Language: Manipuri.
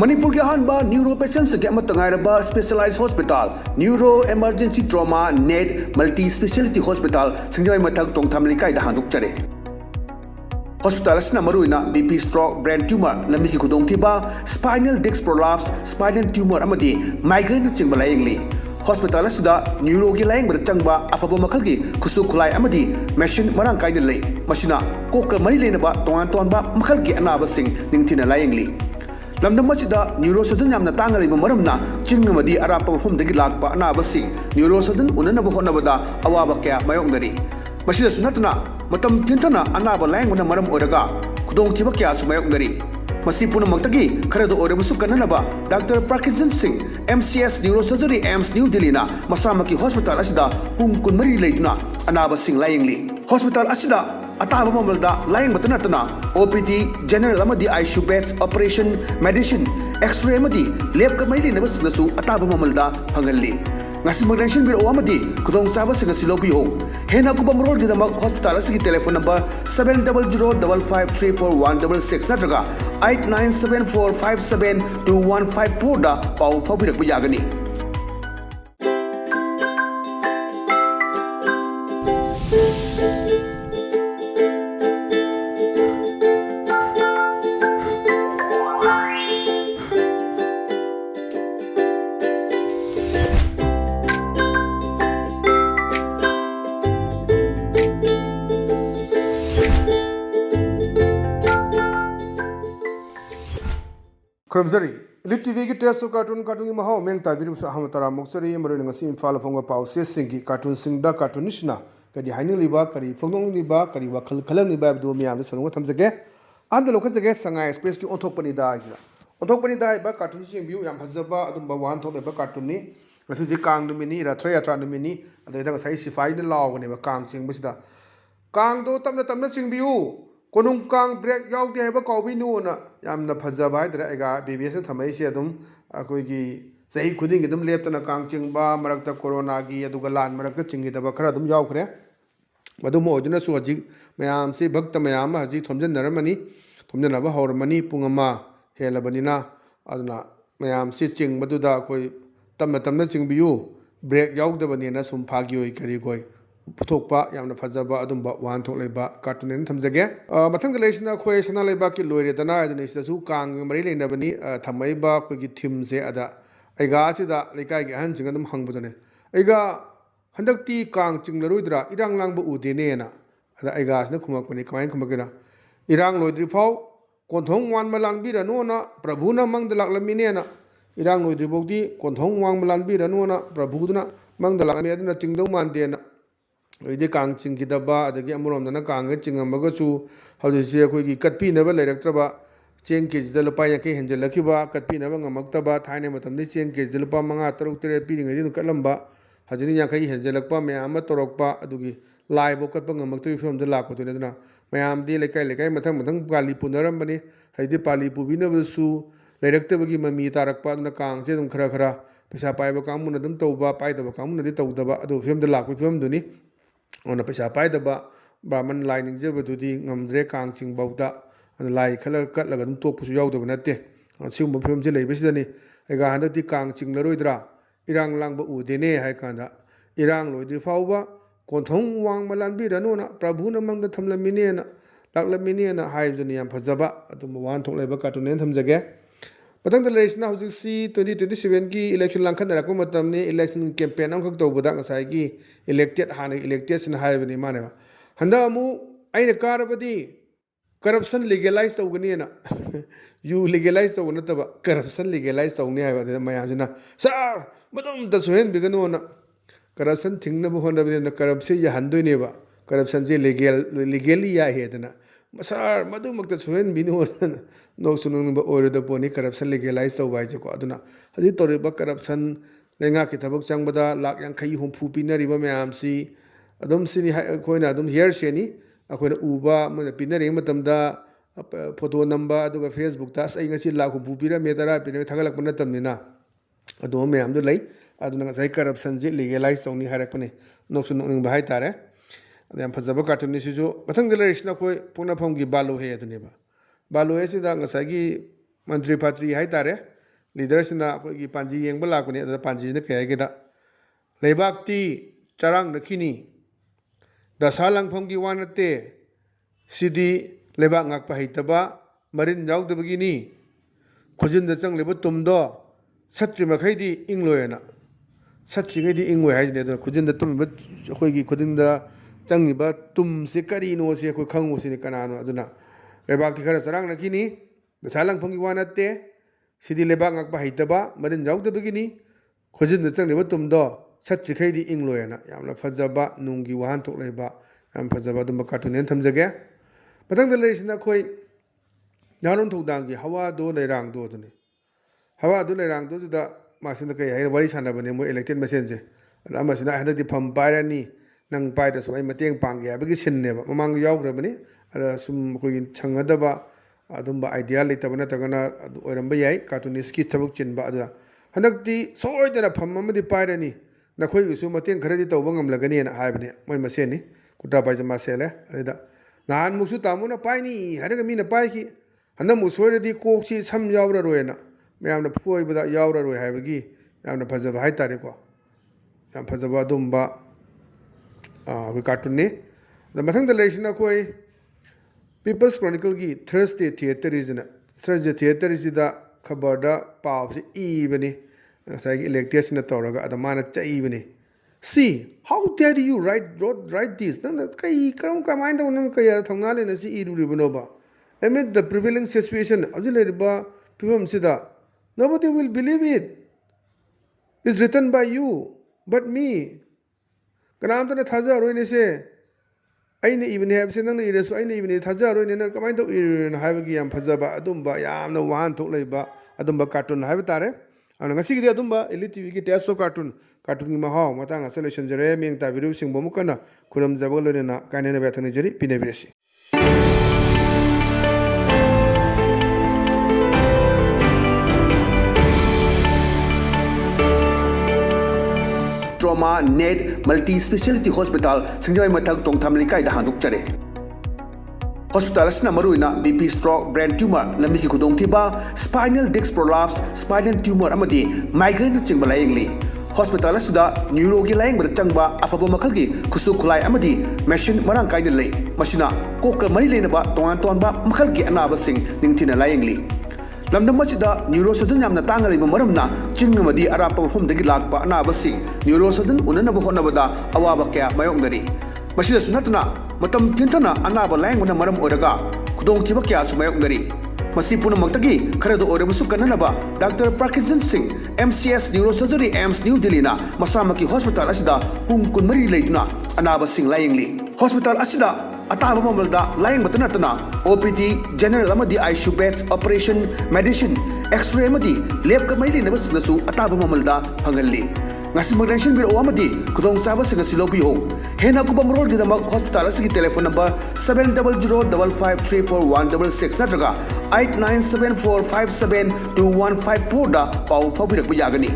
Manipur ki ahanba neuro patients ke amatangairaba specialized hospital neuro emergency trauma net multi speciality hospital singjai mathak tongtham likai da handuk chare hospital asna maruina BP stroke brain tumor lambi ki khudong thiba spinal disc prolapse spinal tumor amadi migraine chingba layengli hospital asida neuro gi layeng bar changba afaba makhal gi khusu khulai amadi machine marang kaida lei masina kokal mari lenaba tongan ba makhal gi anaba sing ningthina layengli lamdam masida neurosurgeon yamna tangariba maramna chingmadi arapa mafumdagi lakpa anaba sing neurosurgeon unanaba honabada awaba kya mayongdari masida sunatna matam tintana anaba layengna maram oraga khudong thiba kya su mayongdari masi punamakhtagi kharado orabusu kananaba Dr. Parkinson Singh MCS Neurosurgery AIMS New Delhi na masamaki hospital asida pung kunmari leituna anaba sing layengli hospital asida ataba mamalda layeng batana OPD general amadi ICU beds operation medicine x-ray amadi lab ka mai lena basnasu ataba mamalda phangalli ngasi magdenshin biro amadi kudong saba singa silobiyo hena kubam road gidamak hospital asigi telephone number 7005534166 natraga 8974572154 da pau phabirak yagani Kramzari, ELITETV ki test cartoon ki mahau meng tabiru sa hamatara moksari meron ngasi infal fonga pau singi cartoon singda cartoonishna kadi haini liba kadi fongong liba kadi wakal kalam liba do mi amda sanwa thamjage amda lokasage sanga express ki onthok pani da ila onthok pani da ba cartoon sing view yam phajaba adum ba wan thok ba cartoon ni ngasi ji kang du mini ra thra yatra du mini adai da sai sifai de law ne ba kang sing basida kang do tamna sing view konung kang break yaw de ba kawbi nu na yamna phajaba idra ega bbs thamai se adum akoi gi sahi khuding adum leptana kang chingba marakta corona gi aduga lan marakta chingi da ba khara adum yaw khre madum odina su haji mayam se bhakta mayam haji thomjan naramani thomjan ba hormani pungama helabanina aduna mayam se ching maduda koi tamna chingbiyu break yaw da bani na sum phagi oi kari koi puthokpa yamna phajaba adumba wan thok leiba cartoon en thamjage mathang leisna khoi sana leiba ki loire dana aduni sidasu kang mari leina bani thamai ba khoi gi thim se ada aiga sida leikai gi han jingam hangbudane aiga handakti kang chinglaroidra irang langba udene na ada aiga sna khumak pani kain khumakena irang loidri phau konthong wan malang bi ranu na prabhuna mangdalak lamine na irang loidri bokdi konthong wang malan bi ranu na prabhuduna mangdalak me aduna chingdau mande na ide kang chingkidaba adagi amuramdana kang chingamagasu hauji akhoi katpinaba leiraktraba chen kg da lupa yankai henjalakiba katpinaba ngamaktaba thaine matamni chen kg lupa 5 6 3 piringai nu katlamba hajini yankai henjalakpa mayam torokpa adugi laibo katpa ngamaktu film da lakpatu nedna mayam di lekai mathang pali punarambani haidi pali pubinabasu leiraktabagi mami tarakpa na kang che dum khara pesa paiba kamuna dum tauba paidaba kamuna di taudaba adu film da lakpu film duni ona pesa paidaba brahman lining jabadudi ngamdre kang ching bauda lai khala katlaga dum tokpusu yawdaba natte sigum film je leibesidani ega handati kang ching laroidra irang langba udene hai kanda irang loidri fauba konthong wang malanbi ranona prabhuna mangda thamlamine na laklamine na haibjani yam phajaba adum wan thok leiba cartoon en thamjage patang da leisna hujik si 2027 ki election langkhan rakpa matamni election campaign amkhak tawbada ngasai gi elected hana elected sin haibani mane handa mu aina karabadi corruption legalize tawgani na you legalize tawna taba corruption legalize tawni haiba da mayamjina sir madum da sohen bigano na corruption thingna bu honda na corruption ya handoi ba corruption je legally ya hedana sir madumakta sohen binu no sunung ba order the poni corruption legalize to bai ko aduna hadi tori ba corruption lenga ki thabak changbada lak yang khai hum phu pinari ba mayam si adum sini koina adum here sheni akoina uba mana pinari matamda photo number aduga facebook ta sai ngasi lak hum phu pira me tara pina thagalak pana tamnina adu mayam du lai aduna sai corruption je legalize to ni harak pane nok sunung ba hai tare adam phajaba cartoon ni sijo mathang delation koi puna phom gi balu he adune ba balu he sida ngasagi mantri patri hai tare लीडरसिना अखोगी पांजी येंगबा लाकने अदा पांजी ने कहेगेदा लेबाक्ति चरांग नखिनी दशा लांगफम की वानते सिदी लेबाक ngakpa haitaba marin yaudabagini khojin da changleba tumdo satri makhaidi ingloyena satri ngadi ingwe haijne do khojin da tum khoigi khojin da changiba tum se kari no se khoi khangu se kanano aduna lebak ti khara sarang nakini dasa langpham ki wanate sidi lebak ngakpa haitaba marin yaudabagini khojin da changleba tumdo satri khaidi ingloyena yamna fajaba nungi wahan tok leba yam fajaba dum cartoon thamjage matang da leisina khoi Nalon Togdangi, Hawa do Lerang do Duni. Hawa do Lerang do the Masinaka, very Sanabani, elected messenger. Lamasina had the Pampirani, Nang Pida, so I'm a thing Panga, because never among Yograbani, some Changadaba, Adumba ideally Tabanatagana, or Mbayai, Cartooniski Tabuchin Bada. Hanakti, so that a Pamamadi Pirani, Nakoi, so Matin credit of Wangam Lagani and Ibani, my Maseni, Kutabai Masela, Nan Musutamuna Piny, had a mean a pike. Hana muswari koksi sam yawra roena mayamna phoi bada yawra roi haibagi yamna phajaba hai tare ko yam phajaba dumba we cartoon ne the mathang the leishna koi People's Chronicle gi Thursday theater is na Thursday theater is da khabar da paw se e bani sai electation na toraga adamana chai bani see how dare you write this nang kai karam ka mind nang kai thonga le na si e ru banoba amid the prevailing situation, nobody will believe it. It's written by you, but me. Kanamtana Taza Roine say, I even have seen an so I even Taza Roine and come to Iran Havagi and Pazaba Adumba, Yam no one to labor Adumba cartoon Havatare. And I see the Adumba, ELITETV Teso cartoon, cartoon Maha, Matanga solution Jeremy, Taviru Sing Bomukana, Kuram Zabolina, Kanana Batanijeri, Pinevisi. Trauma Net Multi Speciality Hospital Singjai Mathak Tongtham Likai da Handuk Chare Hospital asna maruina BP stroke brain tumor lambi ki khudong thiba spinal disc prolapse spinal tumor amadi migraine chingba layengli Hospital asida neuro gi layeng bar changba afaba makal gi khusu khulai amadi machine marang kai de lei masina kokal mari leina ba tongan ba makal gi anaba sing ningthina layengli Lamdam masida neurosurgeon yamna tangariba maramna chingamadi arapa mafumdagi lakpa anabasing neurosurgeon unanaba honabada awaba kya mayongdari masida sunatna matam tintana anaba languna maram oraga kudong thiba kya su mayongdari masi punamakdagi kharado orabusu kananaba Dr. Parkinson Singh MCS Neurosurgery AIMS New Delhi na masamaki hospital asida pung kunmari leituna anaba sing layingli hospital asida Ataba mamalda laying batanatana OPD general amadi ICU beds operation medicine x-ray amadi lab ka maili na basnasu ataba mamalda hangalli ngasi magdenshin biro amadi kudong saba singa silobiho hena ko bamrol di damak hospital asigi telephone number 70055341666 natraga 8974572154 da pau phabirak yagani